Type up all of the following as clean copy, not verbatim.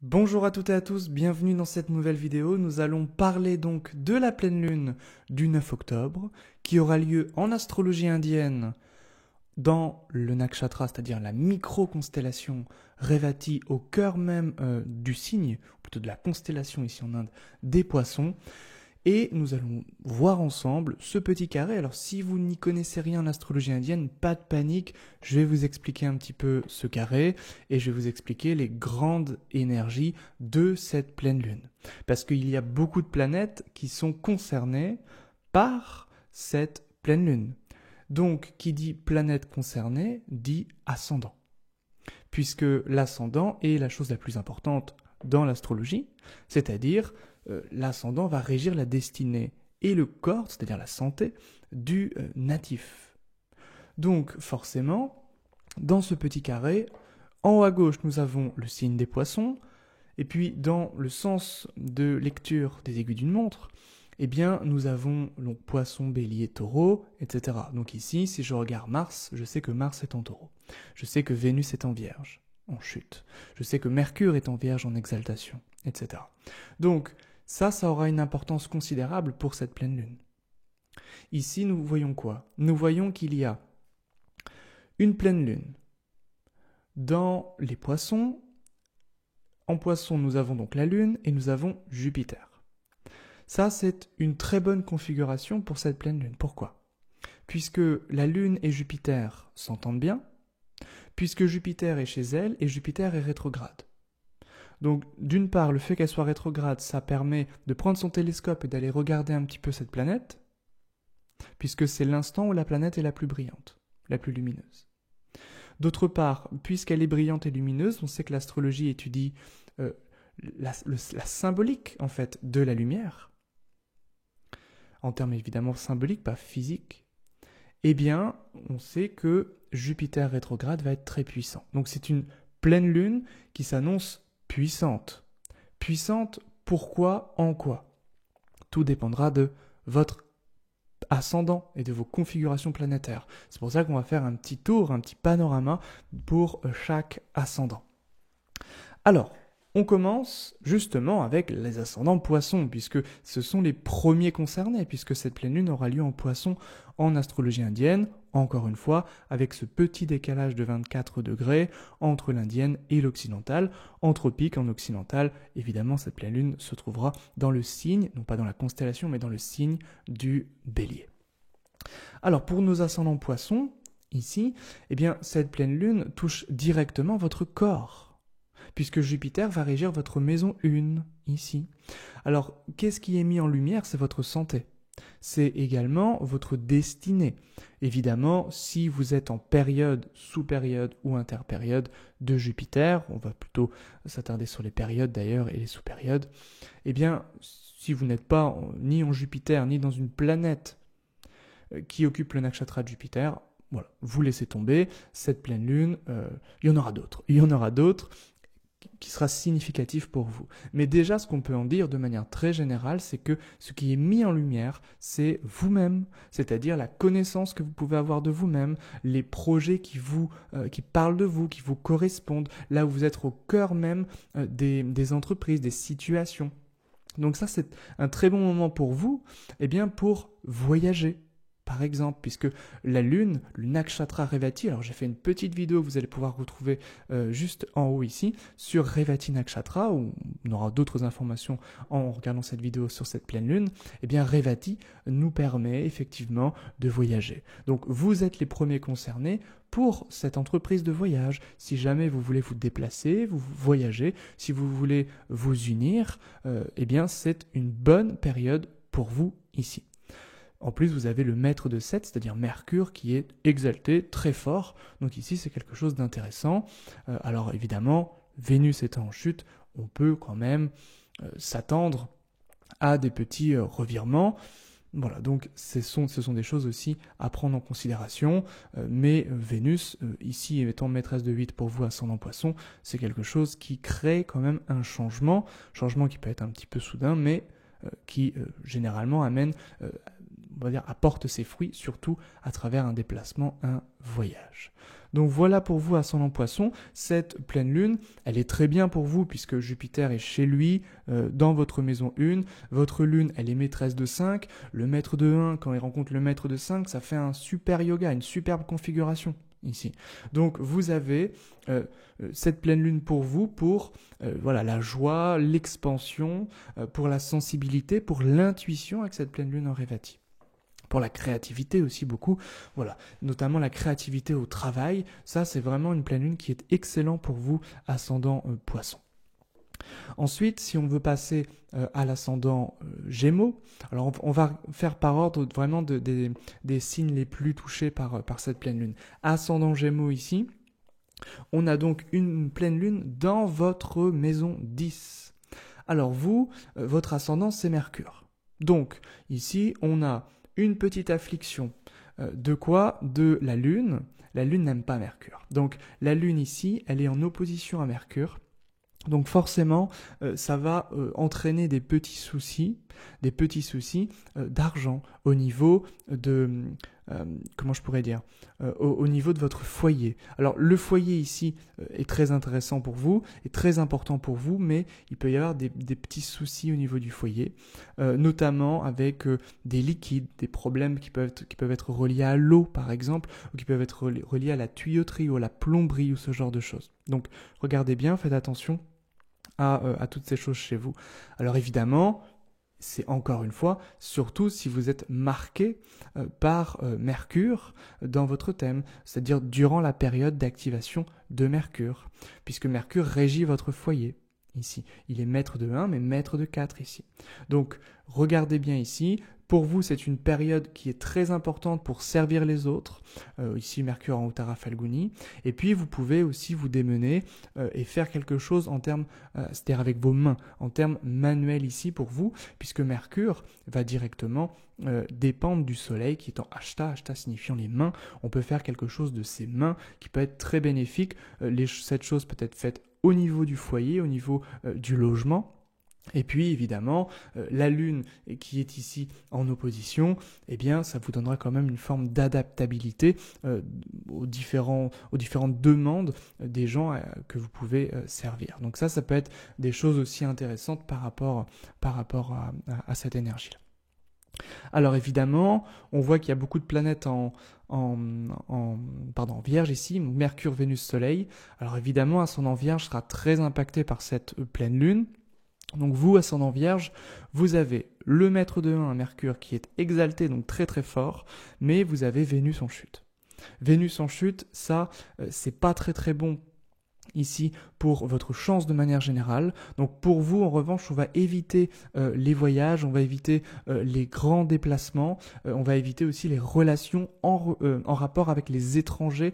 Bonjour à toutes et à tous, bienvenue dans cette nouvelle vidéo. Nous allons parler donc de la pleine lune du 9 octobre qui aura lieu en astrologie indienne dans le nakshatra, c'est-à-dire la micro-constellation Revati au cœur même du signe, ou plutôt de la constellation ici en Inde, des poissons. Et nous allons voir ensemble ce petit carré. Alors si vous n'y connaissez rien en astrologie indienne, pas de panique, je vais vous expliquer un petit peu ce carré et je vais vous expliquer les grandes énergies de cette pleine lune. Parce qu'il y a beaucoup de planètes qui sont concernées par cette pleine lune. Donc qui dit planète concernée dit ascendant. Puisque l'ascendant est la chose la plus importante dans l'astrologie, c'est-à-dire l'ascendant va régir la destinée et le corps, c'est-à-dire la santé, du natif. Donc forcément, dans ce petit carré, en haut à gauche, nous avons le signe des poissons, et puis dans le sens de lecture des aiguilles d'une montre, eh bien, nous avons donc poisson, bélier, taureau, etc. Donc ici, si je regarde Mars, je sais que Mars est en taureau. Je sais que Vénus est en vierge, en chute. Je sais que Mercure est en vierge, en exaltation, etc. Donc, ça aura une importance considérable pour cette pleine lune. Ici, nous voyons quoi? Nous voyons qu'il y a une pleine lune dans les poissons. En poisson, nous avons donc la lune et nous avons Jupiter. Ça, c'est une très bonne configuration pour cette pleine lune. Pourquoi? Puisque la lune et Jupiter s'entendent bien, puisque Jupiter est chez elle et Jupiter est rétrograde. Donc, d'une part, le fait qu'elle soit rétrograde, ça permet de prendre son télescope et d'aller regarder un petit peu cette planète, puisque c'est l'instant où la planète est la plus brillante, la plus lumineuse. D'autre part, puisqu'elle est brillante et lumineuse, on sait que l'astrologie étudie la symbolique, en fait, de la lumière, en termes évidemment symboliques, pas physiques, eh bien, on sait que Jupiter rétrograde va être très puissant. Donc c'est une pleine lune qui s'annonce puissante. Puissante, pourquoi, en quoi? Tout dépendra de votre ascendant et de vos configurations planétaires. C'est pour ça qu'on va faire un petit tour, un petit panorama pour chaque ascendant. Alors, on commence justement avec les ascendants poissons, puisque ce sont les premiers concernés, puisque cette pleine lune aura lieu en poisson en astrologie indienne, encore une fois, avec ce petit décalage de 24 degrés entre l'indienne et l'occidentale. En tropique, en occidental, évidemment, cette pleine lune se trouvera dans le signe, non pas dans la constellation, mais dans le signe du bélier. Alors, pour nos ascendants poissons, ici, eh bien, cette pleine lune touche directement votre corps, puisque Jupiter va régir votre maison 1, ici. Alors, qu'est-ce qui est mis en lumière? C'est votre santé. C'est également votre destinée. Évidemment, si vous êtes en période, sous-période ou interpériode de Jupiter, on va plutôt s'attarder sur les périodes d'ailleurs et les sous-périodes, eh bien, si vous n'êtes pas ni en Jupiter, ni dans une planète qui occupe le nakshatra de Jupiter, voilà, vous laissez tomber, cette pleine lune, il y en aura d'autres. Il y en aura d'autres qui sera significatif pour vous. Mais déjà, ce qu'on peut en dire de manière très générale, c'est que ce qui est mis en lumière, c'est vous-même, c'est-à-dire la connaissance que vous pouvez avoir de vous-même, les projets qui parlent de vous, qui vous correspondent, là où vous êtes au cœur même des entreprises, des situations. Donc ça, c'est un très bon moment pour vous, eh bien, pour voyager. Par exemple, puisque la lune, le nakshatra Revati, alors j'ai fait une petite vidéo que vous allez pouvoir retrouver juste en haut ici, sur Revati Nakshatra, où on aura d'autres informations en regardant cette vidéo sur cette pleine lune, eh bien Revati nous permet effectivement de voyager. Donc vous êtes les premiers concernés pour cette entreprise de voyage. Si jamais vous voulez vous déplacer, vous voyager, si vous voulez vous unir, eh bien c'est une bonne période pour vous ici. En plus, vous avez le maître de 7, c'est-à-dire Mercure, qui est exalté, très fort. Donc ici, c'est quelque chose d'intéressant. Alors évidemment, Vénus étant en chute, on peut quand même s'attendre à des petits revirements. Voilà, donc ce sont des choses aussi à prendre en considération. Mais Vénus, ici étant maîtresse de 8 pour vous, ascendant poisson, c'est quelque chose qui crée quand même un changement qui peut être un petit peu soudain, mais qui généralement amène on va dire, apporte ses fruits, surtout à travers un déplacement, un voyage. Donc voilà pour vous, ascendant Poisson, cette pleine lune, elle est très bien pour vous puisque Jupiter est chez lui, dans votre maison 1. Votre lune, elle est maîtresse de 5. Le maître de 1, quand il rencontre le maître de 5, ça fait un super yoga, une superbe configuration ici. Donc vous avez cette pleine lune pour vous, pour voilà, la joie, l'expansion, pour la sensibilité, pour l'intuition avec cette pleine lune en Révati. Pour la créativité aussi beaucoup, voilà, notamment la créativité au travail, ça c'est vraiment une pleine lune qui est excellent pour vous, ascendant Poisson. Ensuite, si on veut passer à l'ascendant Gémeaux, alors on va faire par ordre vraiment des signes les plus touchés par cette pleine lune. Ascendant Gémeaux ici, on a donc une pleine lune dans votre maison 10. Alors vous, votre ascendant c'est Mercure. Donc ici, on a une petite affliction. De quoi? De la Lune. La Lune n'aime pas Mercure. Donc la Lune ici, elle est en opposition à Mercure. Donc forcément, ça va entraîner des petits soucis d'argent au niveau de, comment je pourrais dire, au niveau de votre foyer. Alors le foyer ici est très intéressant pour vous, est très important pour vous, mais il peut y avoir des petits soucis au niveau du foyer, notamment avec des liquides, des problèmes qui peuvent être reliés à l'eau par exemple, ou qui peuvent être reliés à la tuyauterie ou à la plomberie ou ce genre de choses. Donc regardez bien, faites attention à toutes ces choses chez vous. Alors évidemment, c'est encore une fois, surtout si vous êtes marqué par Mercure dans votre thème, c'est-à-dire durant la période d'activation de Mercure, puisque Mercure régit votre foyer. Ici, il est maître de 1, mais maître de 4 ici. Donc, regardez bien ici. Pour vous, c'est une période qui est très importante pour servir les autres. Ici, Mercure en Uttara Phalguni. Et puis, vous pouvez aussi vous démener et faire quelque chose en termes, c'est-à-dire avec vos mains, en termes manuels ici pour vous, puisque Mercure va directement dépendre du Soleil qui est en Ashta, Ashta signifiant les mains. On peut faire quelque chose de ses mains qui peut être très bénéfique. Cette chose peut être faite au niveau du foyer, au niveau du logement. Et puis évidemment, la Lune qui est ici en opposition, eh bien ça vous donnera quand même une forme d'adaptabilité aux différentes demandes des gens que vous pouvez servir. Donc ça peut être des choses aussi intéressantes par rapport à cette énergie-là. Alors évidemment, on voit qu'il y a beaucoup de planètes en Vierge ici, Mercure, Vénus, Soleil. Alors évidemment, ascendant Vierge sera très impacté par cette pleine Lune. Donc vous, ascendant Vierge, vous avez le maître de 1, Mercure, qui est exalté, donc très très fort, mais vous avez Vénus en chute. Vénus en chute, ça, c'est pas très très bon ici pour votre chance de manière générale. Donc pour vous, en revanche, on va éviter les voyages, on va éviter les grands déplacements, on va éviter aussi les relations en rapport avec les étrangers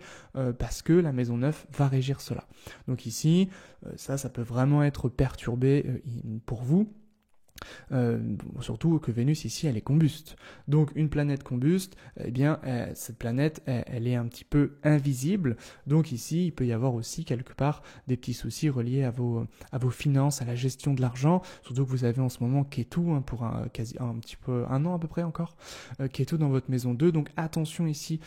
parce que la maison 9 va régir cela. Donc ici, ça peut vraiment être perturbé pour vous. Surtout que Vénus ici elle est combuste. Donc une planète combuste, eh bien cette planète elle est un petit peu invisible. Donc ici il peut y avoir aussi quelque part des petits soucis reliés à vos finances, à la gestion de l'argent. Surtout que vous avez en ce moment Ketu pour un an à peu près encore. Ketu dans votre maison 2. Donc attention ici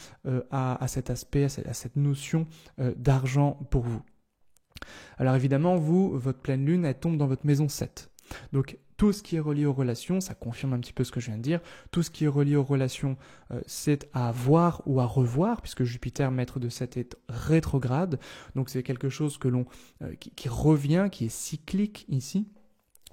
à cet aspect, à cette notion d'argent pour vous. Alors évidemment votre pleine lune elle tombe dans votre maison 7. Donc tout ce qui est relié aux relations, ça confirme un petit peu ce que je viens de dire, tout ce qui est relié aux relations, c'est à voir ou à revoir, puisque Jupiter, maître de 7, est rétrograde, donc c'est quelque chose qui revient, qui est cyclique ici.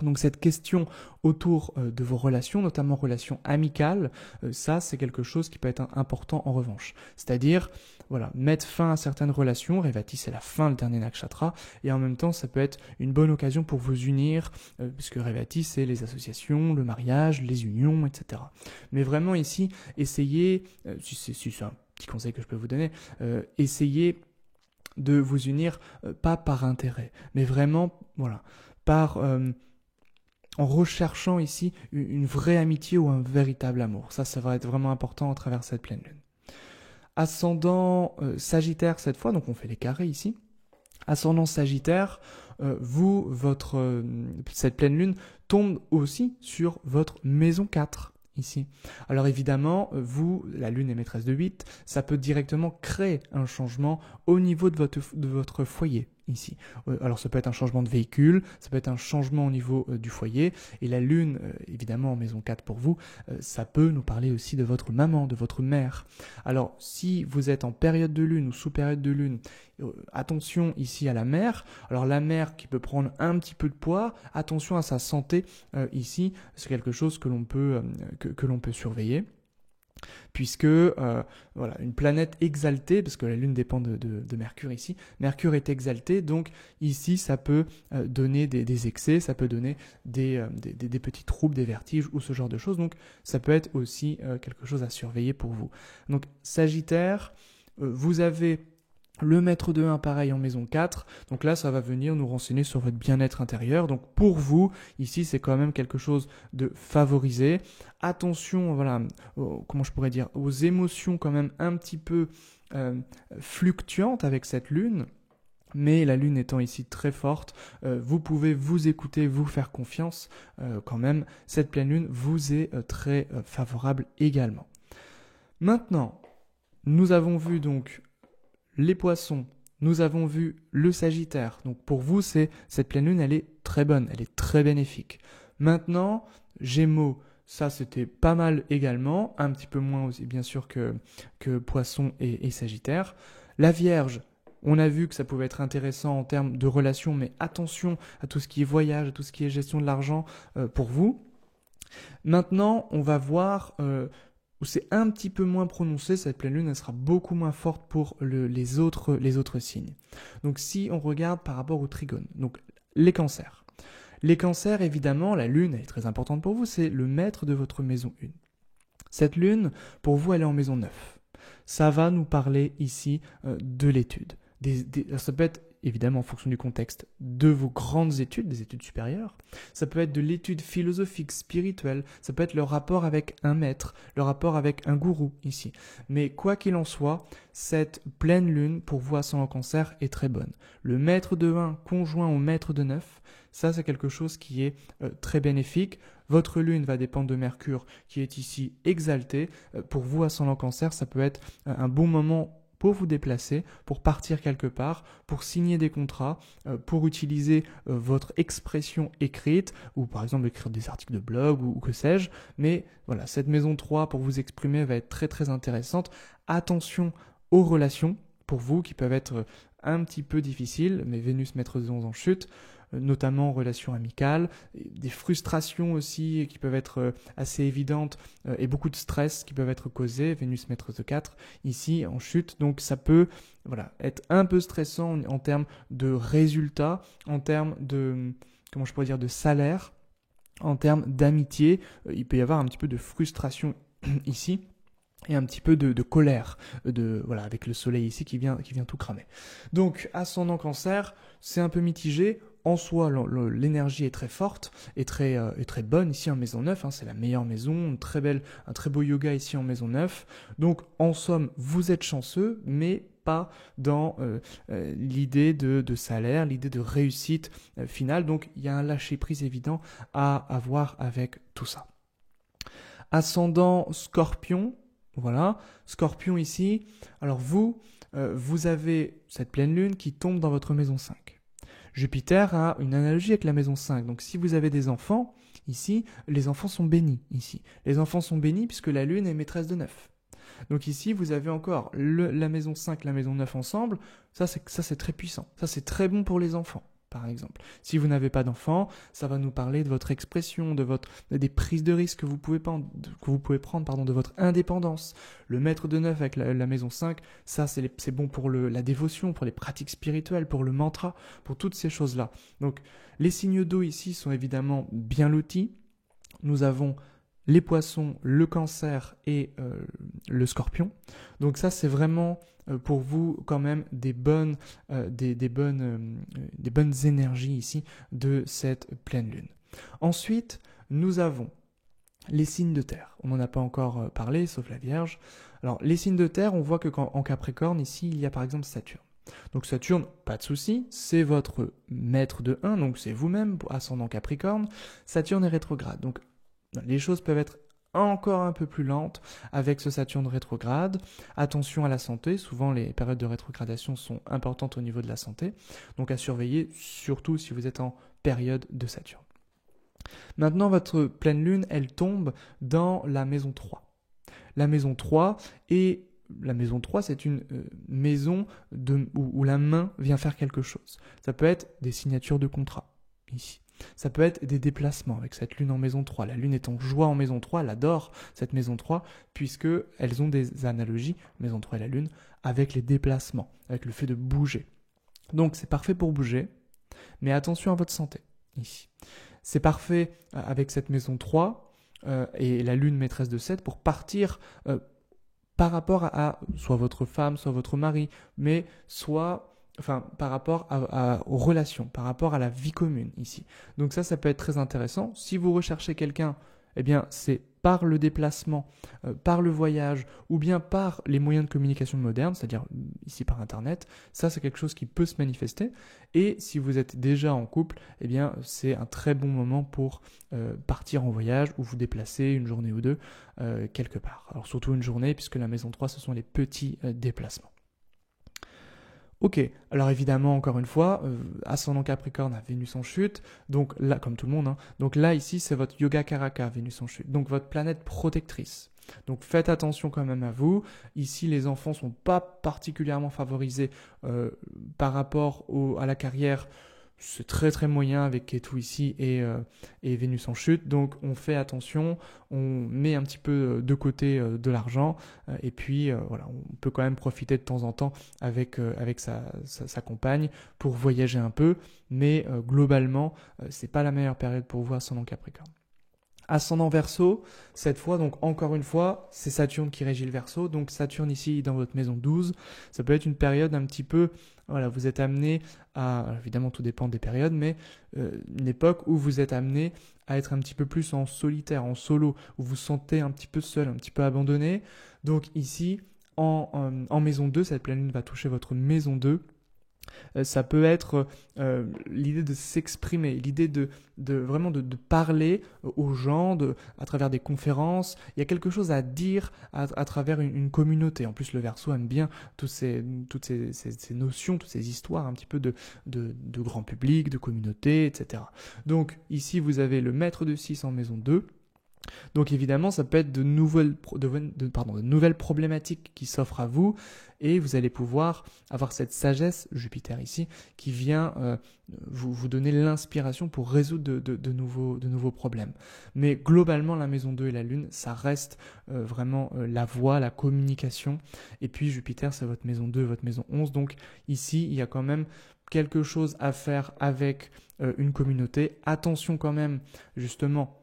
Donc cette question autour de vos relations, notamment relations amicales, ça c'est quelque chose qui peut être important en revanche. C'est-à-dire, voilà, mettre fin à certaines relations, Révati c'est la fin, le dernier nakshatra, et en même temps ça peut être une bonne occasion pour vous unir, puisque Révati c'est les associations, le mariage, les unions, etc. Mais vraiment ici, essayez, si c'est un petit conseil que je peux vous donner, essayez de vous unir, pas par intérêt, mais vraiment, voilà, en recherchant ici une vraie amitié ou un véritable amour. Ça va être vraiment important à travers cette pleine lune. Ascendant Sagittaire cette fois, donc on fait les carrés ici. Ascendant Sagittaire, cette pleine lune tombe aussi sur votre maison 4. ici. Alors évidemment, vous, la Lune est maîtresse de 8, ça peut directement créer un changement au niveau de votre foyer, ici. Alors ça peut être un changement de véhicule, ça peut être un changement au niveau du foyer, et la Lune, évidemment en maison 4 pour vous, ça peut nous parler aussi de votre maman, de votre mère. Alors si vous êtes en période de Lune ou sous période de Lune, attention ici à la mère. Alors la mère qui peut prendre un petit peu de poids, attention à sa santé ici, c'est quelque chose que l'on peut surveiller. Puisque voilà, une planète exaltée, parce que la Lune dépend de Mercure ici, Mercure est exalté, donc ici ça peut donner des excès, ça peut donner des petits troubles, des vertiges ou ce genre de choses, donc ça peut être aussi quelque chose à surveiller pour vous. Donc Sagittaire, vous avez le maître de 1 pareil en maison 4, donc là ça va venir nous renseigner sur votre bien-être intérieur, donc pour vous, ici c'est quand même quelque chose de favorisé. Attention, voilà, comment je pourrais dire, aux émotions quand même un petit peu fluctuantes avec cette lune, mais la lune étant ici très forte, vous pouvez vous écouter, vous faire confiance quand même, cette pleine lune vous est très favorable également. Maintenant, nous avons vu donc les poissons, nous avons vu le Sagittaire. Donc pour vous, cette pleine lune, elle est très bonne, elle est très bénéfique. Maintenant, Gémeaux, ça c'était pas mal également, un petit peu moins aussi bien sûr que Poisson et Sagittaire. La Vierge, on a vu que ça pouvait être intéressant en termes de relations, mais attention à tout ce qui est voyage, à tout ce qui est gestion de l'argent pour vous. Maintenant, on va voir où c'est un petit peu moins prononcé, cette pleine lune, elle sera beaucoup moins forte pour les autres signes. Donc si on regarde par rapport au trigone, donc les cancers. Les cancers, évidemment, la lune, elle est très importante pour vous, c'est le maître de votre maison 1. Cette lune, pour vous, elle est en maison 9. Ça va nous parler ici de l'étude. Ça peut être évidemment en fonction du contexte, de vos grandes études, des études supérieures. Ça peut être de l'étude philosophique, spirituelle, ça peut être le rapport avec un maître, le rapport avec un gourou ici. Mais quoi qu'il en soit, cette pleine lune pour vous ascendant Cancer est très bonne. Le maître de 1 conjoint au maître de 9, ça c'est quelque chose qui est très bénéfique. Votre lune va dépendre de Mercure qui est ici exalté. Pour vous ascendant Cancer, ça peut être un bon moment pour vous déplacer, pour partir quelque part, pour signer des contrats, pour utiliser votre expression écrite, ou par exemple écrire des articles de blog ou que sais-je. Mais voilà, cette maison 3 pour vous exprimer va être très très intéressante. Attention aux relations, pour vous, qui peuvent être un petit peu difficiles, mais Vénus maître de 11 en chute, notamment en relations amicales, des frustrations aussi qui peuvent être assez évidentes et beaucoup de stress qui peuvent être causés, Vénus maître de 4 ici en chute, donc ça peut être un peu stressant en termes de résultats, en termes de, comment je pourrais dire, de salaire, en termes d'amitié, il peut y avoir un petit peu de frustration ici. Et un petit peu de colère, avec le soleil ici qui vient tout cramer. Donc, ascendant Cancer, c'est un peu mitigé. En soi, l'énergie est très forte et très bonne ici en maison 9. C'est la meilleure maison, un très beau yoga ici en maison 9. Donc, en somme, vous êtes chanceux, mais pas dans l'idée de salaire, l'idée de réussite finale. Donc, il y a un lâcher-prise évident à avoir avec tout ça. Ascendant Scorpion. Voilà, Scorpion ici. Alors vous avez cette pleine lune qui tombe dans votre maison 5. Jupiter a une analogie avec la maison 5. Donc si vous avez des enfants, ici, les enfants sont bénis. Ici, les enfants sont bénis puisque la lune est maîtresse de 9. Donc ici, vous avez encore la maison 5, la maison 9 ensemble. Ça, c'est très puissant. Ça, c'est très bon pour les enfants. Par exemple, si vous n'avez pas d'enfant, ça va nous parler de votre expression, des prises de risque que vous pouvez prendre, de votre indépendance. Le maître de 9 avec la maison 5, ça c'est bon pour la dévotion, pour les pratiques spirituelles, pour le mantra, pour toutes ces choses-là. Donc les signes d'eau ici sont évidemment bien lotis. Nous avons les poissons, le Cancer et le Scorpion. Donc ça, c'est vraiment pour vous quand même des bonnes énergies ici de cette pleine lune. Ensuite, nous avons les signes de terre. On n'en a pas encore parlé, sauf la Vierge. Alors, les signes de terre, on voit que en Capricorne, ici, il y a par exemple Saturne. Donc Saturne, pas de souci, c'est votre maître de 1, donc c'est vous-même, ascendant Capricorne. Saturne est rétrograde, donc les choses peuvent être encore un peu plus lente avec ce Saturne rétrograde. Attention à la santé, souvent les périodes de rétrogradation sont importantes au niveau de la santé, donc à surveiller surtout si vous êtes en période de Saturne. Maintenant, votre pleine lune, elle tombe dans la maison 3. La maison 3 c'est une maison où la main vient faire quelque chose. Ça peut être des signatures de contrat, ici. Ça peut être des déplacements avec cette lune en maison 3. La lune est en joie en maison 3, elle adore cette maison 3, puisqu'elles ont des analogies, maison 3 et la lune, avec les déplacements, avec le fait de bouger. Donc c'est parfait pour bouger, mais attention à votre santé, ici. C'est parfait avec cette maison 3 et la lune maîtresse de 7 pour partir par rapport à soit votre femme, soit votre mari, mais par rapport aux relations, par rapport à la vie commune ici. Donc ça peut être très intéressant. Si vous recherchez quelqu'un, eh bien c'est par le déplacement, par le voyage, ou bien par les moyens de communication modernes, c'est-à-dire ici par Internet, ça c'est quelque chose qui peut se manifester. Et si vous êtes déjà en couple, eh bien c'est un très bon moment pour partir en voyage ou vous déplacer une journée ou deux quelque part. Alors surtout une journée, puisque la maison 3, ce sont les petits déplacements. Ok, alors évidemment, encore une fois, ascendant Capricorne à Vénus en chute, donc là, comme tout le monde, donc là, ici, c'est votre Yoga Karaka, Vénus en chute, donc votre planète protectrice. Donc faites attention quand même à vous. Ici, les enfants ne sont pas particulièrement favorisés par rapport à la carrière. C'est très très moyen avec Ketu ici et Vénus en chute. Donc on fait attention, on met un petit peu de côté de l'argent et puis voilà, on peut quand même profiter de temps en temps avec sa compagne pour voyager un peu. Mais globalement, c'est pas la meilleure période pour vous ascendant Capricorne. Ascendant Verseau, cette fois, donc encore une fois, c'est Saturne qui régit le Verseau. Donc Saturne ici dans votre maison 12, ça peut être une période un petit peu, voilà, vous êtes amené à, évidemment tout dépend des périodes, mais une époque où vous êtes amené à être un petit peu plus en solitaire, en solo, où vous vous sentez un petit peu seul, un petit peu abandonné. Donc ici, en maison 2, cette pleine lune va toucher votre maison 2. Ça peut être l'idée de s'exprimer, l'idée de vraiment de parler aux gens à travers des conférences. Il y a quelque chose à dire à travers une communauté. En plus, le Verseau aime bien toutes ces notions, toutes ces histoires un petit peu de grand public, de communauté, etc. Donc ici, vous avez le maître de 6 en maison 2. Donc évidemment, ça peut être de nouvelles problématiques qui s'offrent à vous et vous allez pouvoir avoir cette sagesse, Jupiter ici, qui vient vous donner l'inspiration pour résoudre de nouveaux problèmes. Mais globalement, la maison 2 et la Lune, ça reste vraiment la voie, la communication. Et puis Jupiter, c'est votre maison 2, votre maison 11. Donc ici, il y a quand même quelque chose à faire avec une communauté. Attention quand même, justement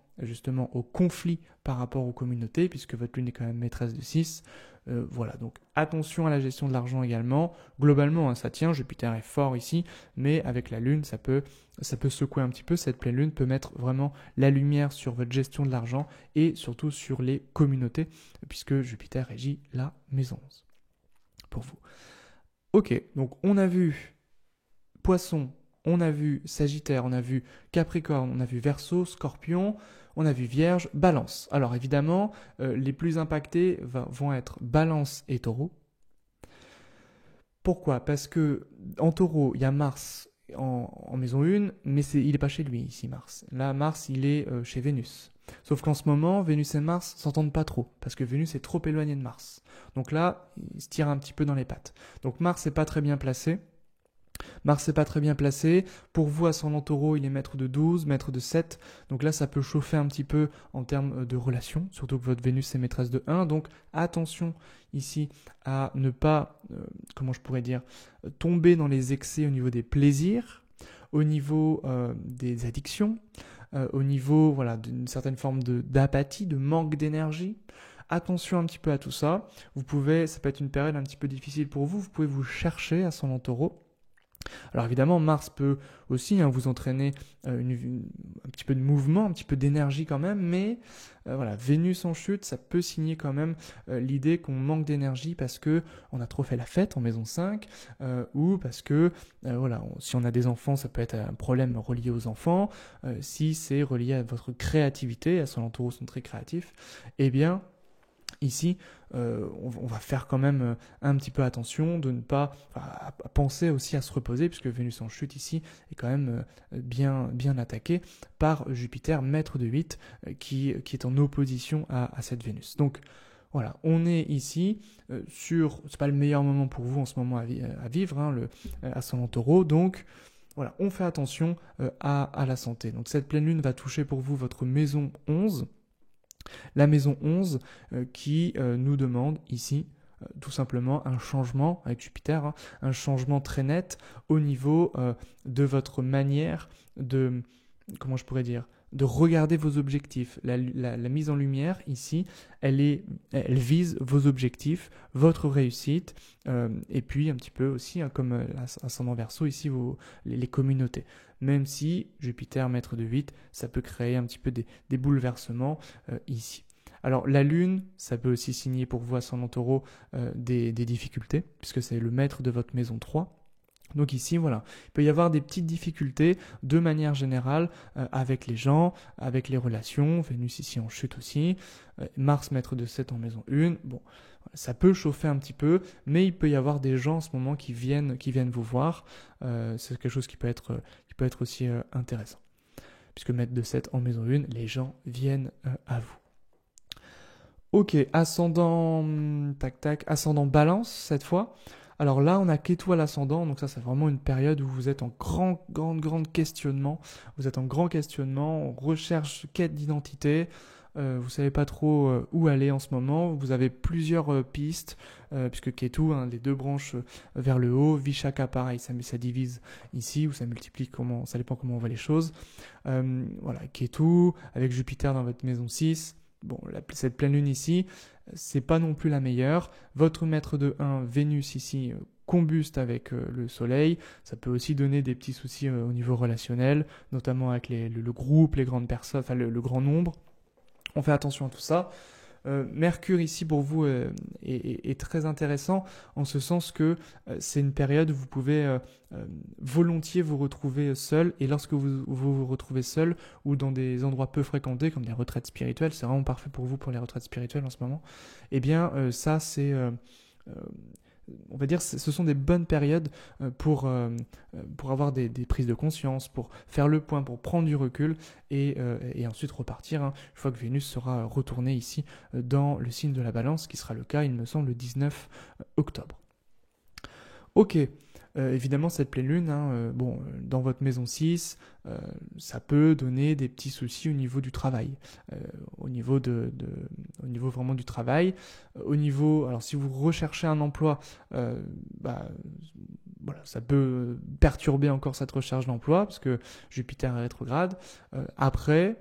au conflit par rapport aux communautés, puisque votre lune est quand même maîtresse de 6. Voilà, donc attention à la gestion de l'argent également. Globalement, ça tient, Jupiter est fort ici, mais avec la lune, ça peut secouer un petit peu. Cette pleine lune peut mettre vraiment la lumière sur votre gestion de l'argent et surtout sur les communautés, puisque Jupiter régit la maison 11 pour vous. Ok, donc on a vu Poisson, on a vu Sagittaire, on a vu Capricorne, on a vu Verseau, Scorpion, on a vu Vierge, Balance. Alors évidemment, les plus impactés vont être Balance et Taureau. Pourquoi ? Parce que en Taureau, il y a Mars en maison 1, mais il n'est pas chez lui ici, Mars. Là, Mars, il est chez Vénus. Sauf qu'en ce moment, Vénus et Mars s'entendent pas trop, parce que Vénus est trop éloignée de Mars. Donc là, il se tire un petit peu dans les pattes. Donc Mars n'est pas très bien placé. Pour vous, ascendant Taureau, il est maître de 12, maître de 7. Donc là, ça peut chauffer un petit peu en termes de relations, surtout que votre Vénus est maîtresse de 1. Donc attention ici à ne pas, tomber dans les excès au niveau des plaisirs, au niveau des addictions, au niveau d'une certaine forme d'apathie, de manque d'énergie. Attention un petit peu à tout ça. Ça peut être une période un petit peu difficile pour vous. Vous pouvez vous chercher, ascendant Taureau. Alors évidemment, Mars peut aussi vous entraîner un petit peu de mouvement, un petit peu d'énergie quand même, mais voilà, Vénus en chute, ça peut signer quand même l'idée qu'on manque d'énergie parce que on a trop fait la fête en maison 5, ou parce que voilà, si on a des enfants, ça peut être un problème relié aux enfants, si c'est relié à votre créativité, Ascendant Taureau sont très créatifs, eh bien ici, on va faire quand même un petit peu attention de ne pas à penser aussi à se reposer, puisque Vénus en chute ici est quand même bien attaquée par Jupiter, maître de 8, qui est en opposition à cette Vénus. Donc voilà, on est ici c'est pas le meilleur moment pour vous en ce moment à vivre, le ascendant Taureau, donc voilà, on fait attention à la santé. Donc cette pleine lune va toucher pour vous votre maison 11, la maison 11 qui nous demande ici tout simplement un changement avec Jupiter, un changement très net au niveau de votre manière de, comment je pourrais dire, de regarder vos objectifs. La mise en lumière ici, elle vise vos objectifs, votre réussite, et puis un petit peu aussi, comme ascendant Verseau ici, les communautés. Même si Jupiter, maître de 8, ça peut créer un petit peu des bouleversements ici. Alors la Lune, ça peut aussi signer pour vous, ascendant Taureau, des difficultés, puisque c'est le maître de votre maison 3. Donc ici, voilà, il peut y avoir des petites difficultés de manière générale avec les gens, avec les relations, Vénus ici en chute aussi, Mars maître de 7 en maison 1, bon, ça peut chauffer un petit peu, mais il peut y avoir des gens en ce moment qui viennent vous voir, c'est quelque chose qui peut être aussi intéressant, puisque maître de 7 en maison 1, les gens viennent à vous. Ok, ascendant, ascendant Balance cette fois. Alors là, on a Kétou à l'ascendant, donc ça c'est vraiment une période où vous êtes en grand questionnement. Vous êtes en grand questionnement, recherche, quête d'identité. Vous savez pas trop où aller en ce moment. Vous avez plusieurs pistes, puisque Kétou, les deux branches vers le haut, Vishaka pareil, ça divise ici, ou ça multiplie, ça dépend comment on voit les choses. Voilà, Kétou, avec Jupiter dans votre maison 6. Bon, cette pleine lune ici, c'est pas non plus la meilleure. Votre maître de 1, Vénus ici, combuste avec le soleil. Ça peut aussi donner des petits soucis au niveau relationnel, notamment avec le groupe, les grandes personnes, enfin le grand nombre. On fait attention à tout ça. Mercure ici pour vous est très intéressant en ce sens que c'est une période où vous pouvez volontiers vous retrouver seul, et lorsque vous retrouvez seul ou dans des endroits peu fréquentés comme des retraites spirituelles, c'est vraiment parfait pour vous pour les retraites spirituelles en ce moment, eh bien ça c'est on va dire ce sont des bonnes périodes pour avoir des prises de conscience, pour faire le point, pour prendre du recul et ensuite repartir une fois que Vénus sera retournée ici dans le signe de la Balance, qui sera le cas, il me semble, le 19 octobre. Ok, évidemment cette pleine lune, dans votre maison 6, ça peut donner des petits soucis au niveau du travail, au niveau vraiment du travail, alors si vous recherchez un emploi, voilà, ça peut perturber encore cette recherche d'emploi parce que Jupiter est rétrograde. Après,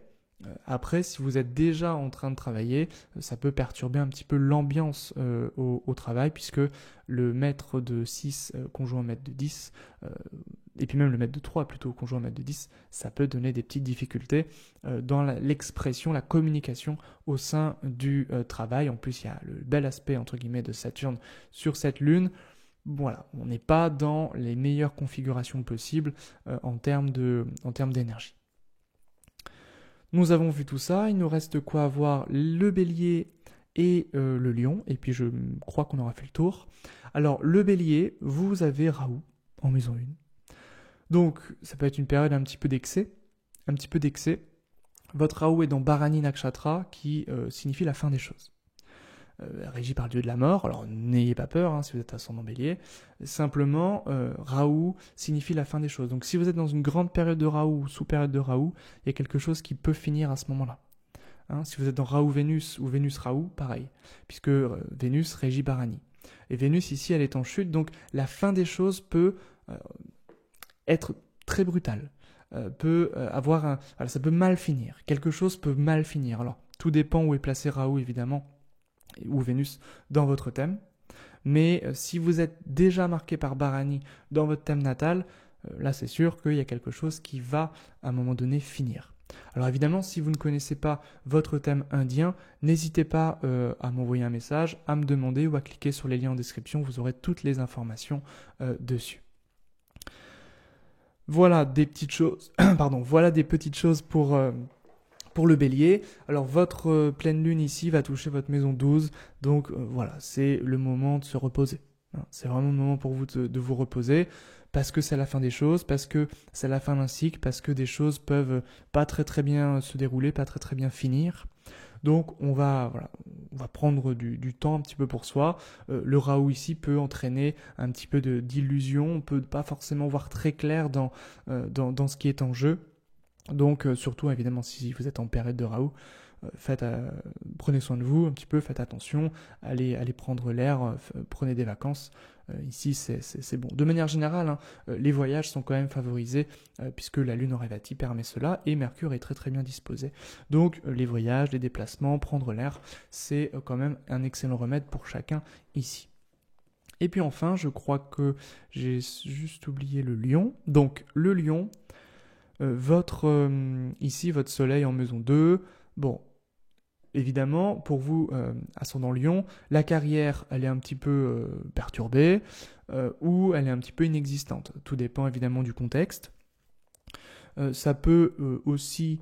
si vous êtes déjà en train de travailler, ça peut perturber un petit peu l'ambiance au travail, puisque le maître de 6 conjoint au maître de 10, et puis même le maître de 3 plutôt conjoint au maître de 10, ça peut donner des petites difficultés dans l'expression, la communication au sein du travail. En plus, il y a le bel aspect entre guillemets de Saturne sur cette lune. Voilà, on n'est pas dans les meilleures configurations possibles en termes d'énergie. Nous avons vu tout ça, il nous reste quoi à voir? Le bélier et le lion, et puis je crois qu'on aura fait le tour. Alors le bélier, vous avez Rahu en maison 1. Donc ça peut être une période un petit peu d'excès. Votre Rahu est dans Bharani Nakshatra, qui signifie la fin des choses. Régi par le dieu de la mort, alors n'ayez pas peur si vous êtes ascendant bélier, simplement Rahu signifie la fin des choses. Donc si vous êtes dans une grande période de Rahu ou sous-période de Rahu, il y a quelque chose qui peut finir à ce moment-là. Si vous êtes dans Rahu-Vénus ou Vénus-Rahu, pareil, puisque Vénus régit Bharani. Et Vénus ici, elle est en chute, donc la fin des choses peut être très brutale, ça peut mal finir, quelque chose peut mal finir. Alors tout dépend où est placé Rahu évidemment, ou Vénus dans votre thème, Mais si vous êtes déjà marqué par Bharani dans votre thème natal, là c'est sûr qu'il y a quelque chose qui va à un moment donné finir. Alors évidemment, si vous ne connaissez pas votre thème indien, n'hésitez pas à m'envoyer un message, à me demander ou à cliquer sur les liens en description, vous aurez toutes les informations dessus. Voilà des petites choses, voilà des petites choses pour le bélier. Alors votre pleine lune ici va toucher votre maison 12, donc voilà, c'est le moment de se reposer. C'est vraiment le moment pour vous de vous reposer, parce que c'est la fin des choses, parce que c'est la fin d'un cycle, parce que des choses peuvent pas très bien se dérouler, pas très bien finir. Donc on va prendre du temps un petit peu pour soi. Le Rahu ici peut entraîner un petit peu d'illusion, on peut pas forcément voir très clair dans ce qui est en jeu. Donc surtout évidemment si vous êtes en période de Rahu, prenez soin de vous un petit peu, faites attention, allez prendre l'air, prenez des vacances. Ici c'est bon. De manière générale, les voyages sont quand même favorisés puisque la lune en Revati permet cela et Mercure est très bien disposé. Donc les voyages, les déplacements, prendre l'air, c'est quand même un excellent remède pour chacun ici. Et puis enfin, je crois que j'ai juste oublié le lion. Donc le lion, ici votre soleil en maison 2, bon, évidemment, pour vous, ascendant Lion, la carrière, elle est un petit peu perturbée ou elle est un petit peu inexistante. Tout dépend évidemment du contexte. Ça peut aussi,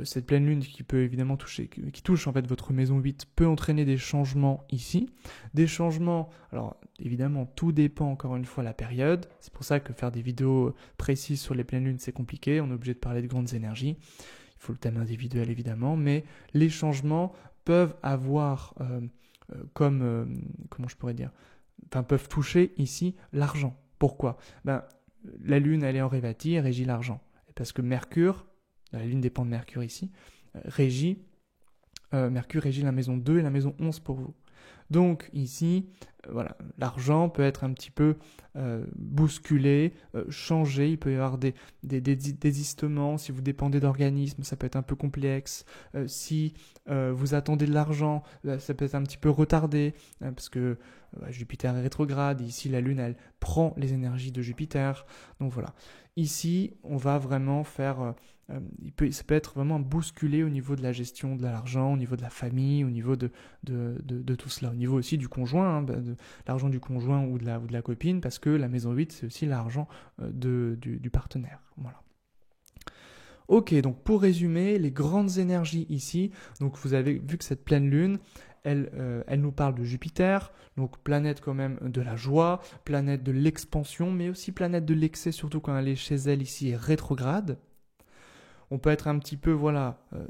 cette pleine lune qui peut évidemment qui touche en fait votre maison 8, peut entraîner des changements ici. Des changements, alors évidemment, tout dépend encore une fois de la période. C'est pour ça que faire des vidéos précises sur les pleines lunes, c'est compliqué. On est obligé de parler de grandes énergies. Il faut le thème individuel évidemment, mais les changements peuvent avoir comment je pourrais dire, peuvent toucher ici l'argent. Pourquoi ? La lune elle est en Revati et régit l'argent. Parce que Mercure, la lune dépend de Mercure ici, Mercure régit la maison 2 et la maison 11 pour vous. Donc ici, l'argent peut être un petit peu bousculé, changé, il peut y avoir des désistements, si vous dépendez d'organismes, ça peut être un peu complexe, si vous attendez de l'argent, ça peut être un petit peu retardé, parce que Jupiter est rétrograde, ici la Lune elle prend les énergies de Jupiter, donc voilà. Ici, on va vraiment faire... ça peut être vraiment bousculé au niveau de la gestion de l'argent, au niveau de la famille, au niveau de tout cela, au niveau aussi du conjoint, de l'argent du conjoint ou de la copine, parce que la maison 8, c'est aussi l'argent du partenaire. Voilà. Ok, donc pour résumer, les grandes énergies ici, donc vous avez vu que cette pleine lune, elle nous parle de Jupiter, donc planète quand même de la joie, planète de l'expansion, mais aussi planète de l'excès, surtout quand elle est chez elle ici et rétrograde. On peut être un petit peu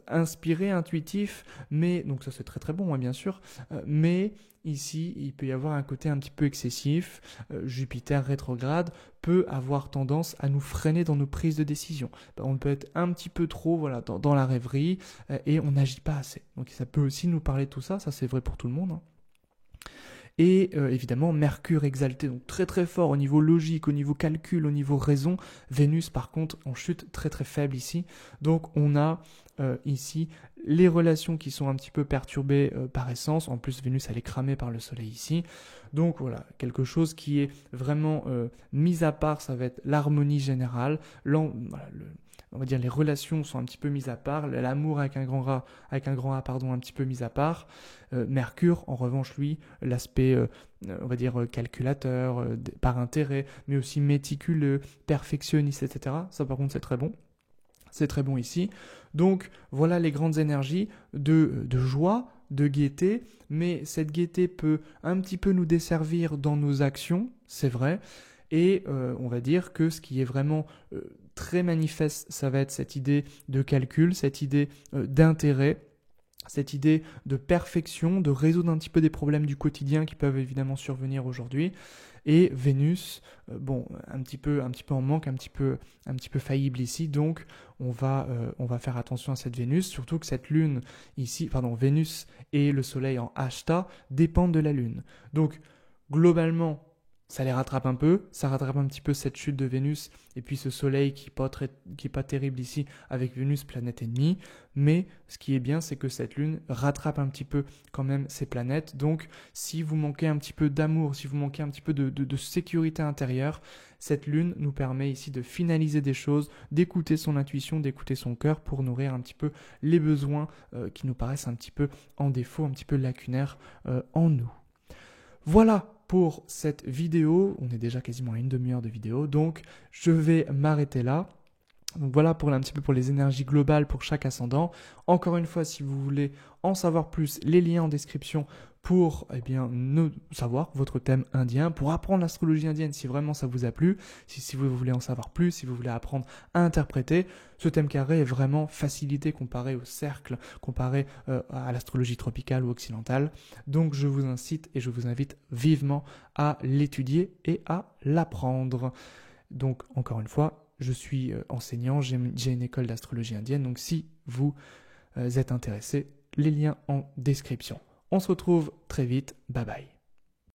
inspiré, intuitif, mais donc ça c'est très bon bien sûr, mais ici il peut y avoir un côté un petit peu excessif. Jupiter rétrograde peut avoir tendance à nous freiner dans nos prises de décision. On peut être un petit peu trop dans la rêverie et on n'agit pas assez. Donc ça peut aussi nous parler de tout ça, ça c'est vrai pour tout le monde. Et évidemment, Mercure exalté, donc très fort au niveau logique, au niveau calcul, au niveau raison. Vénus, par contre, en chute très faible ici. Donc on a ici les relations qui sont un petit peu perturbées par essence. En plus, Vénus, elle est cramée par le Soleil ici. Donc voilà, quelque chose qui est vraiment mis à part, ça va être l'harmonie générale. On va dire les relations sont un petit peu mises à part, l'amour avec un grand A, un petit peu mis à part. Mercure, en revanche, lui, l'aspect, on va dire calculateur, par intérêt, mais aussi méticuleux, perfectionniste, etc. Ça, par contre, c'est très bon. C'est très bon ici. Donc, voilà les grandes énergies de joie, de gaieté, mais cette gaieté peut un petit peu nous desservir dans nos actions, c'est vrai. Et on va dire que ce qui est vraiment très manifeste, ça va être cette idée de calcul, cette idée d'intérêt, cette idée de perfection, de résoudre un petit peu des problèmes du quotidien qui peuvent évidemment survenir aujourd'hui. Et Vénus, un petit peu en manque, un petit peu faillible ici, donc on va faire attention à cette Vénus, surtout que cette lune ici, Vénus et le Soleil en Ashta dépendent de la lune. Donc globalement, ça les rattrape un peu, ça rattrape un petit peu cette chute de Vénus et puis ce soleil qui est pas terrible ici avec Vénus, planète ennemie. Mais ce qui est bien, c'est que cette lune rattrape un petit peu quand même ces planètes. Donc si vous manquez un petit peu d'amour, si vous manquez un petit peu de sécurité intérieure, cette lune nous permet ici de finaliser des choses, d'écouter son intuition, d'écouter son cœur pour nourrir un petit peu les besoins qui nous paraissent un petit peu en défaut, un petit peu lacunaires en nous. Voilà pour cette vidéo, on est déjà quasiment à une demi-heure de vidéo, donc je vais m'arrêter là. Donc voilà pour un petit peu pour les énergies globales pour chaque ascendant. Encore une fois, si vous voulez en savoir plus, les liens en description pour savoir votre thème indien, pour apprendre l'astrologie indienne si vraiment ça vous a plu, si vous voulez en savoir plus, si vous voulez apprendre à interpréter. Ce thème carré est vraiment facilité comparé au cercle, comparé à l'astrologie tropicale ou occidentale. Donc je vous incite et je vous invite vivement à l'étudier et à l'apprendre. Donc encore une fois, je suis enseignant, j'ai une école d'astrologie indienne, donc si vous êtes intéressé, les liens en description. On se retrouve très vite, bye bye.